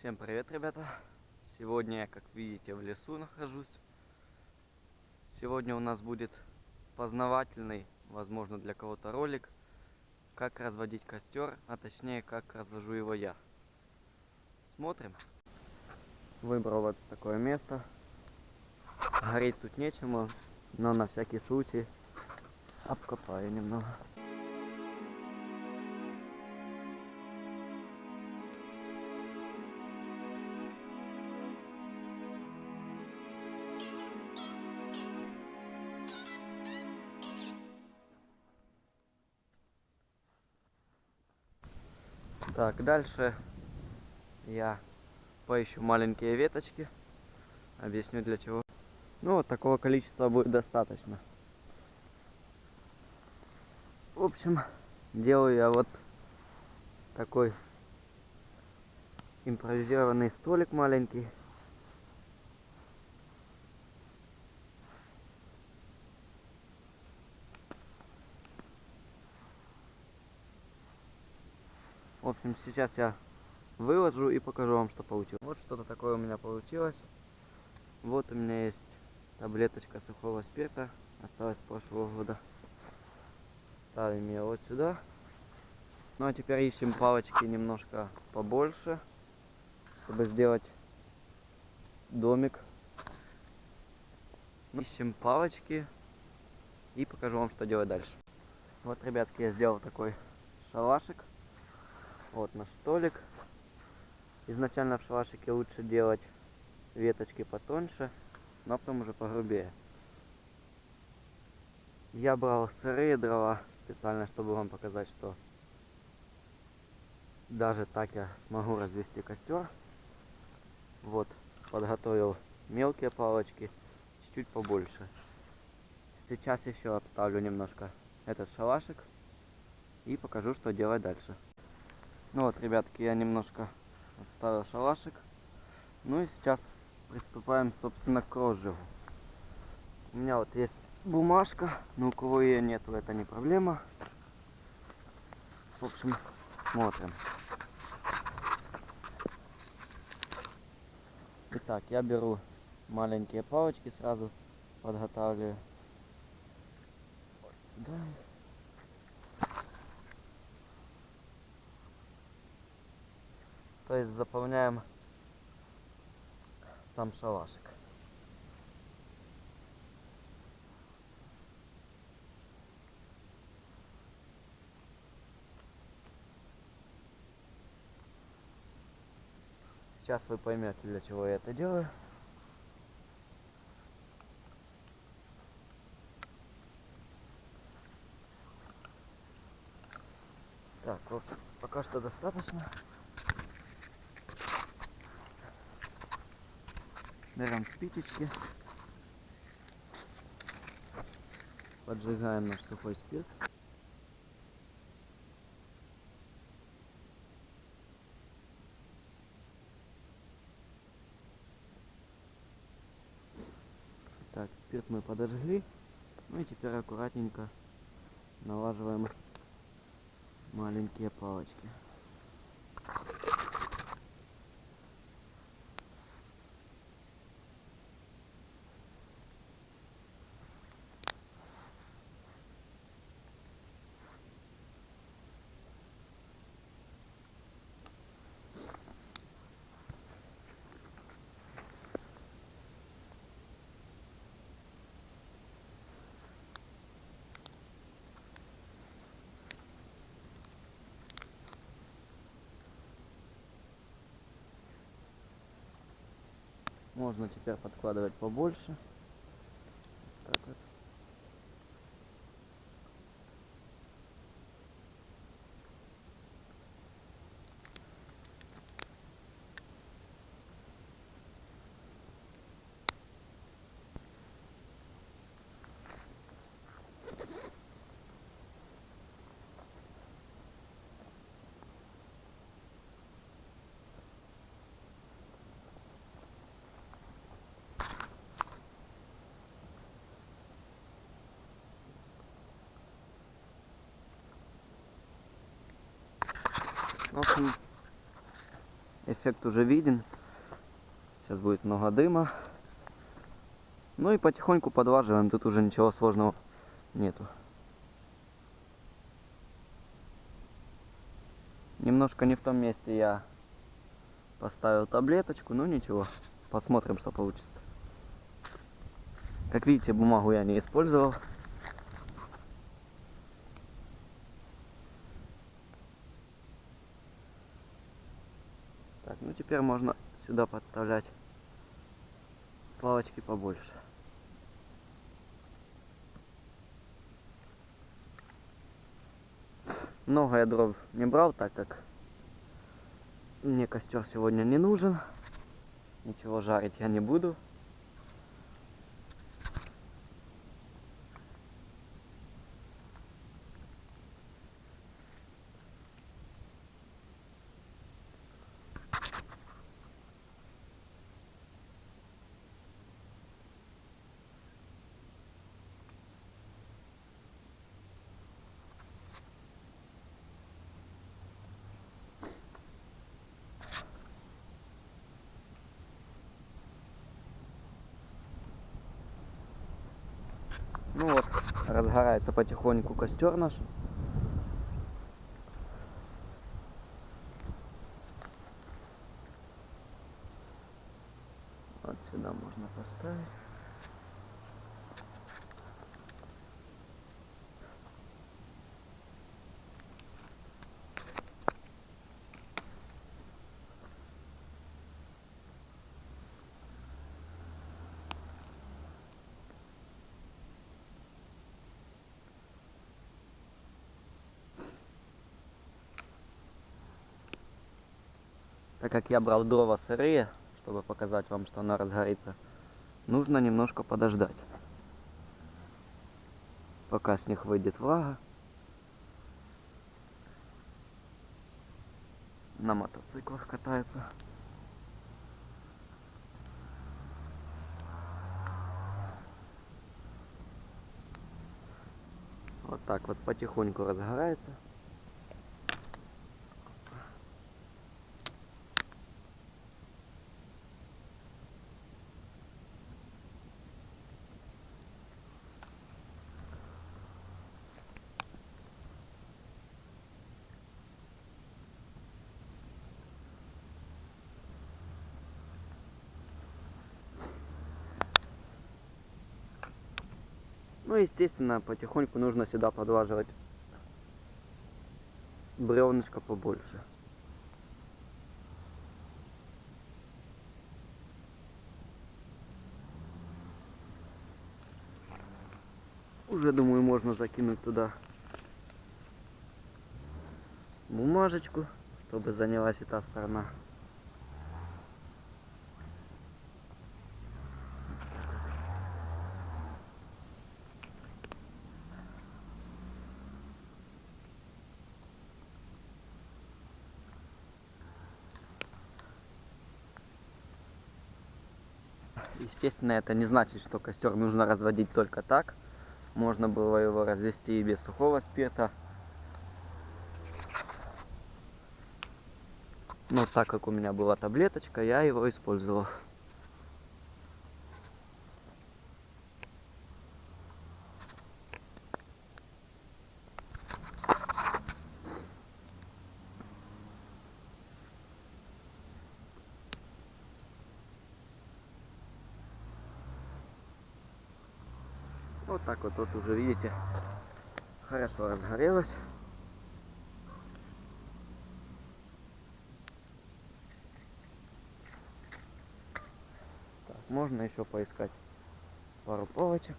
Всем привет, ребята! Сегодня я, как видите, в лесу нахожусь. Сегодня у нас будет познавательный, возможно, для кого-то ролик, как разводить костер, а точнее, как развожу его я. Смотрим. Выбрал вот такое место. Гореть тут нечему, но на всякий случай обкопаю немного. Так, дальше я поищу маленькие веточки. Объясню для чего. Ну, вот такого количества будет достаточно. В общем, делаю я вот такой импровизированный столик маленький. В общем, сейчас я выложу и покажу вам, что получилось. Вот что-то такое у меня получилось. Вот у меня есть таблеточка сухого спирта. Осталось с прошлого года. Ставим ее вот сюда. Ну а теперь ищем палочки немножко побольше, чтобы сделать домик. Ищем палочки и покажу вам, что делать дальше. Вот, ребятки, я сделал такой шалашик. Вот наш столик. Изначально в шалашике лучше делать веточки потоньше, но потом уже погрубее. Я брал сырые дрова специально, чтобы вам показать, что даже так я смогу развести костер. Вот, подготовил мелкие палочки, чуть-чуть побольше. Сейчас еще обставлю немножко этот шалашик и покажу, что делать дальше. Ну вот, ребятки, я немножко отставил шалашик. Ну и сейчас приступаем, собственно, к розжигу. У меня вот есть бумажка, но у кого ее нету, это не проблема. В общем, смотрим. Итак, я беру маленькие палочки, сразу подготавливаю. Вот сюда. То есть заполняем сам шалашик. Сейчас вы поймете, для чего я это делаю. Так, вот, пока что достаточно. Берем спичечки. Поджигаем наш сухой спирт. Так, спирт мы подожгли. Ну и теперь аккуратненько налаживаем маленькие палочки. Можно теперь подкладывать побольше. Так вот. В общем, Эффект уже виден. Сейчас будет много дыма. Ну и потихоньку подваживаем. Тут уже ничего сложного нету. Немножко не в том месте я поставил таблеточку, но ничего. Посмотрим, что получится. Как видите, бумагу я не использовал. Так, ну теперь можно сюда подставлять палочки побольше. Много я дров не брал, так как мне костер сегодня не нужен. Ничего жарить я не буду. Ну вот, разгорается потихоньку костер наш. Вот сюда можно поставить. Так как я брал дрова сырые, чтобы показать вам, что она разгорится, нужно немножко подождать, пока с них выйдет влага. На мотоциклах катаются. Вот так вот потихоньку разгорается. Ну, естественно, потихоньку нужно сюда подваживать бревнышко побольше. Уже, думаю, можно закинуть туда бумажечку, чтобы занялась и та сторона. Естественно, это не значит, что костер нужно разводить только так. Можно было его развести и без сухого спирта. Но так как у меня была таблеточка, я его использовал. Вот так вот, вот уже видите, хорошо разгорелось. Так, можно еще поискать пару полочек.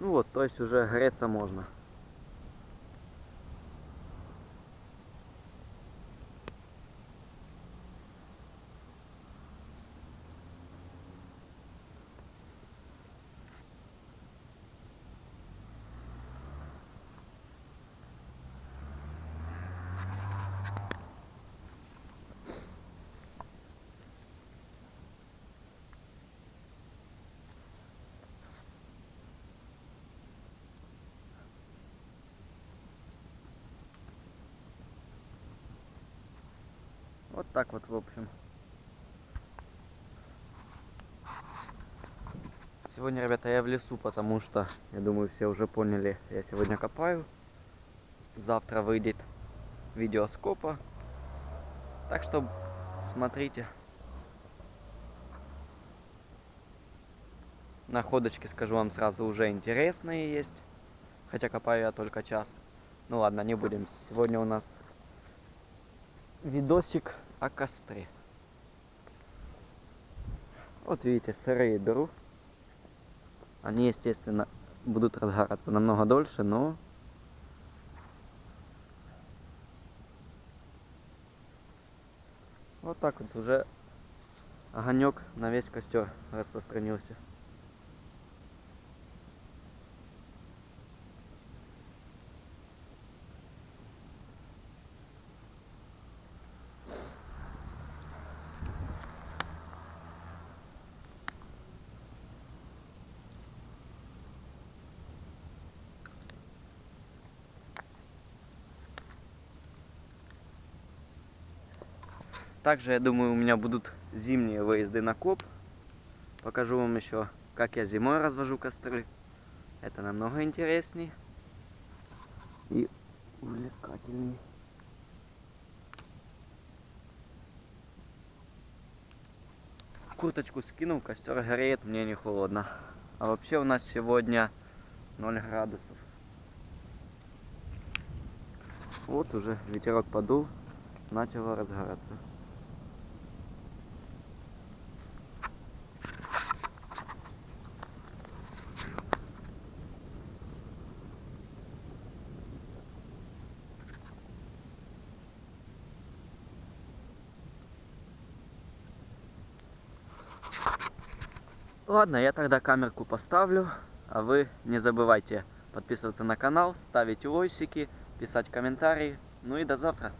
Ну вот, то есть уже греться можно. так вот, в общем. Сегодня, ребята, я в лесу, потому что, я думаю, все уже поняли, я сегодня копаю. Завтра выйдет видео с копа. Так что смотрите. Находочки, скажу вам сразу, уже интересные есть. Хотя копаю я только час. Ну ладно, не будем. Сегодня у нас видосик о костре. Вот видите, сырые беру. Они, естественно, будут разгораться намного дольше, но... Вот так вот уже огонек на весь костер распространился. Также, я думаю, у меня будут зимние выезды на коп. Покажу вам еще, как я зимой развожу костры. Это намного интересней и увлекательней. Курточку скинул, костер греет, мне не холодно. А вообще у нас сегодня 0 градусов. Вот уже ветерок подул, начало разгораться. Ладно, я тогда камерку поставлю, а вы не забывайте подписываться на канал, ставить лайки, писать комментарии. Ну и до завтра.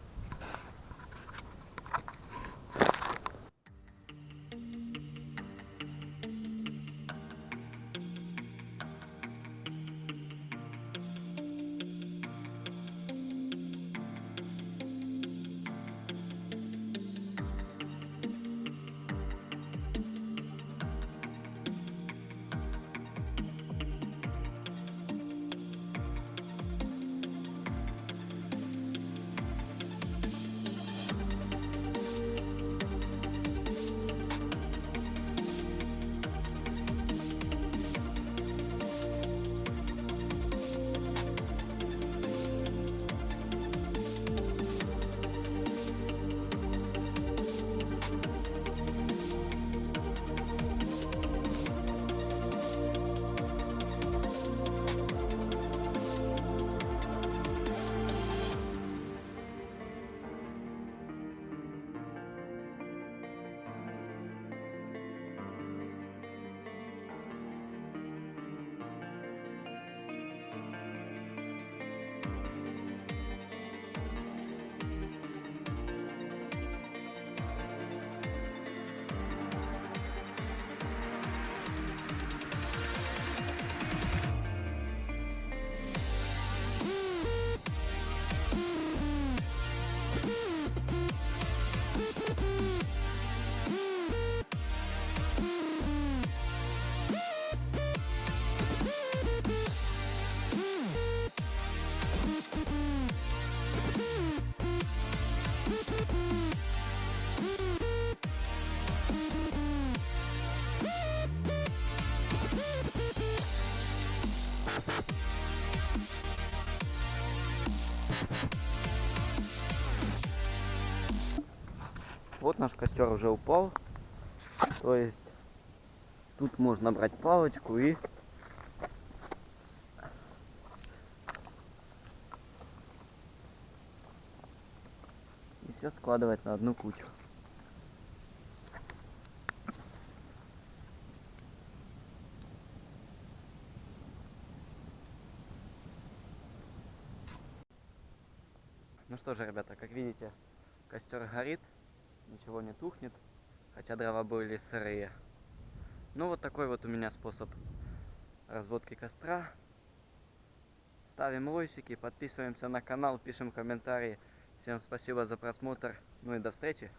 Вот наш костер уже упал. То есть тут можно брать палочку и все складывать на одну кучу. Ну что же, ребята, как видите, костер горит, ничего не тухнет, хотя дрова были сырые. Ну вот такой вот у меня способ разводки костра. Ставим лайки, подписываемся на канал, пишем комментарии. Всем спасибо за просмотр, ну и до встречи.